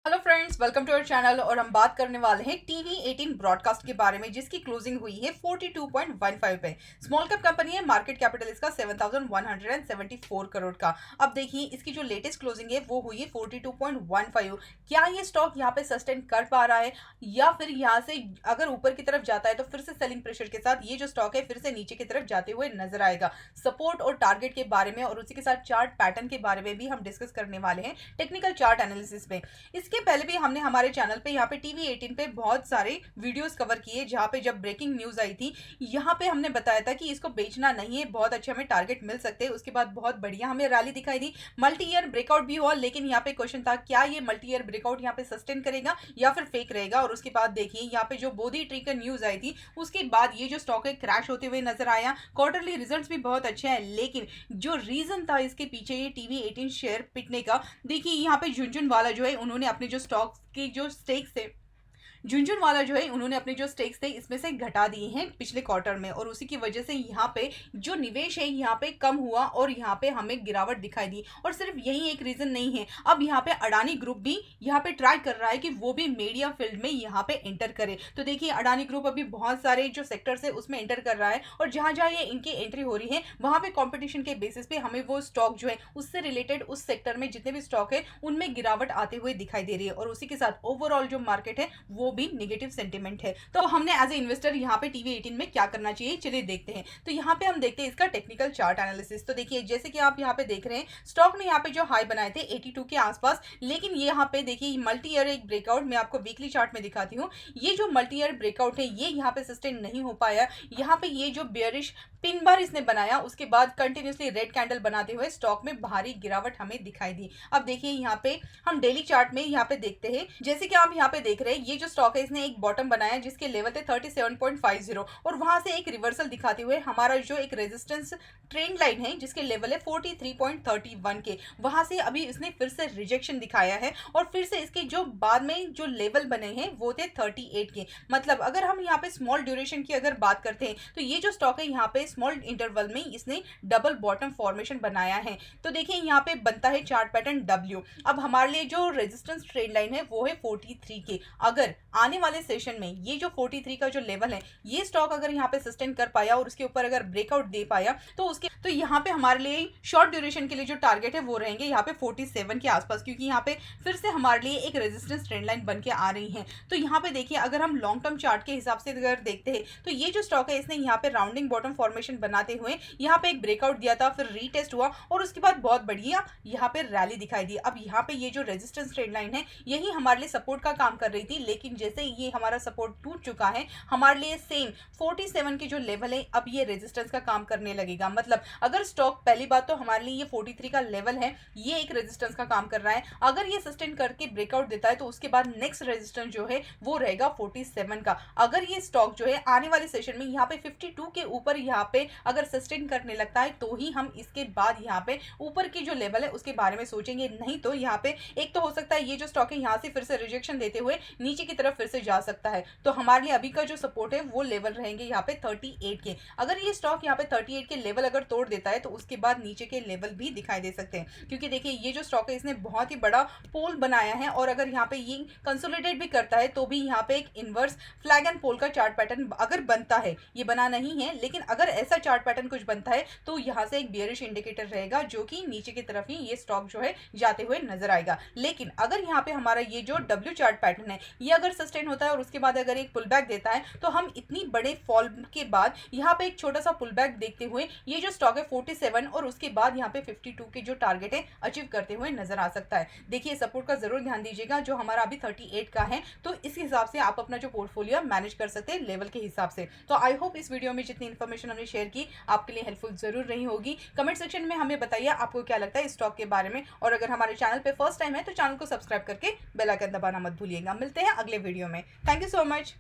Hello friends, welcome to our channel. और हम बात करने वाले हैं टीवी 18 ब्रॉडकास्ट के बारे में, जिसकी क्लोजिंग हुई है 42.15 पे। स्मॉल कैप कंपनी है, मार्केट कैपिटल इसका 7,174 करोड़ का। अब देखिए इसकी जो लेटेस्ट क्लोजिंग है वो हुई है 42.15। क्या ये स्टॉक यहाँ पे सस्टेन कर पा रहा है, या फिर यहाँ से अगर ऊपर की तरफ जाता है तो फिर से सेलिंग प्रेशर के साथ ये जो स्टॉक है फिर से नीचे की तरफ जाते हुए नजर आएगा। सपोर्ट और टारगेट के बारे में और उसी के साथ चार्ट पैटर्न के बारे में भी हम डिस्कस करने वाले हैं टेक्निकल चार्ट एनालिसिस में। इसके पहले भी हमने हमारे चैनल पे यहाँ पे टीवी 18 पे बहुत सारे वीडियोस कवर किए, जहाँ पे जब ब्रेकिंग न्यूज आई थी यहाँ पे हमने बताया था कि इसको बेचना नहीं है, बहुत अच्छे हमें टारगेट मिल सकते हैं। उसके बाद बहुत बढ़िया हमें रैली दिखाई दी, मल्टी ईयर ब्रेकआउट भी हुआ, लेकिन यहाँ पे क्वेश्चन था क्या ये मल्टी ईयर ब्रेकआउट यहाँ पे सस्टेन करेगा या फिर फेक रहेगा। और उसके बाद देखिए यहाँ पे जो बोधी ट्री का न्यूज आई थी उसके बाद ये जो स्टॉक है क्रैश होते हुए नजर आया। क्वार्टरली रिजल्ट्स भी बहुत अच्छे हैं, लेकिन जो रीजन था इसके पीछे ये टीवी 18 शेयर पिटने का, देखिए यहाँ पे झुनझुनवाला जो है उन्होंने अपने जो स्टॉक की जो स्टेक्स है, झुनझुनवाला जो है उन्होंने अपने जो स्टेक्स थे इसमें से घटा दिए हैं पिछले क्वार्टर में, और उसी की वजह से यहाँ पे जो निवेश है यहाँ पे कम हुआ और यहाँ पे हमें गिरावट दिखाई दी। और सिर्फ यही एक रीजन नहीं है, अब यहाँ पे अडानी ग्रुप भी यहाँ पे ट्राई कर रहा है कि वो भी मीडिया फील्ड में यहाँ पे एंटर करे। तो देखिए अडानी ग्रुप अभी बहुत सारे जो सेक्टर्स है उसमें एंटर कर रहा है, और जहां जहां ये इनकी एंट्री हो रही है वहां पे कॉम्पिटिशन के बेसिस पे हमें वो स्टॉक जो है उससे रिलेटेड उस सेक्टर में जितने भी स्टॉक है उनमें गिरावट आते हुए दिखाई दे रही है। और उसी के साथ ओवरऑल जो मार्केट है वो भी नेगेटिव सेंटीमेंट है। तो हमने एज ए इन्वेस्टर यहाँ पे टीवी 18 में क्या करना चाहिए, चलिए देखते हैं। तो यहाँ पे हम देखते हैं इसका टेक्निकल चार्ट एनालिसिस। तो देखिए जैसे कि आप यहाँ पे देख रहे हैं स्टॉक ने यहाँ पे जो हाई बनाए थे 82 के आसपास, लेकिन ये यहाँ पे देखिए मल्टी ईयर एक ब्रेकआउट मैं आपको वीकली चार्ट में दिखाती हूँ। ये जो मल्टी ईयर ब्रेकआउट है ये यहाँ पे सस्टेन नहीं हो पाया। यहाँ पे ये जो बेयरिश पिन बार इसने बनाया उसके बाद कंटिन्यूसली रेड कैंडल बनाते हुए स्टॉक में भारी गिरावट हमें दिखाई दी। अब देखिए यहाँ पे हम डेली चार्ट में यहाँ पे देखते हैं, जैसे कि आप यहाँ पे देख रहे हैं ये जो स्टॉक है इसने एक बॉटम बनाया जिसके लेवल थे 37.50, और वहां से एक रिवर्सल दिखाते हुए हमारा जो एक रेजिस्टेंस ट्रेंड लाइन है जिसके लेवल है 43.31 के, वहां से अभी इसने फिर से रिजेक्शन दिखाया है। और फिर से इसके जो बाद में जो लेवल बने हैं वो थे 38 के। मतलब अगर हम यहाँ पे स्मॉल ड्यूरेशन की अगर बात करते हैं तो ये जो स्टॉक है यहाँ पे स्मॉल इंटरवल में इसने डबल बॉटम फॉर्मेशन बनाया है। तो देखिए यहाँ पे बनता है चार्ट पैटर्न डब्ल्यू। अब हमारे लिए जो रेजिस्टेंस ट्रेंड लाइन है वो है 43 के। अगर आने वाले सेशन में ये जो 43 का जो लेवल है ये स्टॉक अगर यहाँ पे सस्टेन कर पाया और उसके ऊपर अगर ब्रेकआउट दे पाया तो यहाँ पे हमारे लिए शॉर्ट ड्यूरेशन के लिए जो टारगेट है वो रहेंगे यहाँ पे 47 के आसपास, क्योंकि यहाँ पे फिर से हमारे लिए एक रेजिस्टेंस ट्रेंड लाइन बन के आ रही है। तो यहाँ पे देखिए अगर हम लॉन्ग टर्म चार्ट के हिसाब से अगर देखते हैं तो ये जो स्टॉक है इसने यहाँ पे राउंडिंग बॉटम फॉर्मेशन बनाते हुए यहाँ पे एक ब्रेकआउट दिया था, फिर रीटेस्ट हुआ और उसके बाद बहुत बढ़िया यहाँ पे रैली दिखाई दी। अब यहाँ पे ये जो रेजिस्टेंस ट्रेंड लाइन है यही हमारे लिए सपोर्ट का काम कर रही थी, लेकिन जैसे ये हमारा सपोर्ट टूट चुका है हमारे लिए सेम 47 के जो लेवल है अब ये रेजिस्टेंस का काम करने लगेगा। मतलब अगर स्टॉक पहली बात तो हमारे लिए ये 43 का लेवल है ये एक रेजिस्टेंस का काम कर रहा है, अगर ये सस्टेन करके ब्रेकआउट देता है तो उसके बाद नेक्स्ट रेजिस्टेंस जो है वो रहेगा 47 का। अगर ये स्टॉक जो है आने वाले सेशन में यहाँ पे 52 के ऊपर यहाँ पे अगर सस्टेन करने लगता है तो ही हम इसके बाद यहाँ पे ऊपर की जो लेवल है उसके बारे में सोचेंगे, नहीं तो यहाँ पे एक तो हो सकता है ये जो स्टॉक है यहाँ से फिर से रिजेक्शन देते हुए नीचे की तरफ फिर से जा सकता है। तो हमारे लिए अभी का जो सपोर्ट है वो लेवल रहेंगे यहाँ पे 38 के। अगर ये स्टॉक यहाँ पे 38 के लेवल अगर तोड़ देता है तो उसके बाद नीचे के लेवल भी दिखाई दे सकते हैं, क्योंकि देखिए ये जो स्टॉक है इसने बहुत ही बड़ा पोल बनाया है, और अगर यहाँ पे ये कंसोलिडेट भी करता है तो भी यहाँ पे एक इनवर्स फ्लैग एंड पोल का चार्ट पैटर्न अगर बनता है, ये बना नहीं है लेकिन अगर ऐसा चार्ट पैटर्न कुछ बनता है तो यहाँ से एक बियरिश इंडिकेटर रहेगा जो कि नीचे की तरफ ही ये स्टॉक जो है जाते हुए नजर आएगा। लेकिन अगर यहाँ पे हमारा ये जो डब्ल्यू चार्ट पैटर्न है ये अगर सस्टेन होता है और उसके बाद अगर एक पुल बैक देता है तो हम इतनी बड़े फॉल के बाद यहाँ पे एक छोटा सा पुल बैक देखते हुए ये जो स्टॉक है 47 और उसके बाद यहाँ पे 52 के जो टारगेट है अचीव करते हुए नजर आ सकता है। देखिए सपोर्ट का जरूर ध्यान दीजिएगा, जो हमारा अभी 38 का है, तो इस हिसाब से आप अपना जो पोर्टफोलियो मैनेज कर सकते हैं लेवल के हिसाब से। तो आई होप इस वीडियो में जितनी इन्फॉर्मेशन हमने शेयर की आपके लिए हेल्पफुल जरूर रही होगी। कमेंट सेक्शन में हमें बताइए आपको क्या लगता है इस स्टॉक के बारे में, और अगर हमारे चैनल पे फर्स्ट टाइम है तो चैनल को सब्सक्राइब करके बेल आइकन दबाना मत भूलिएगा। मिलते हैं अगले वीडियो में। Thank you so much.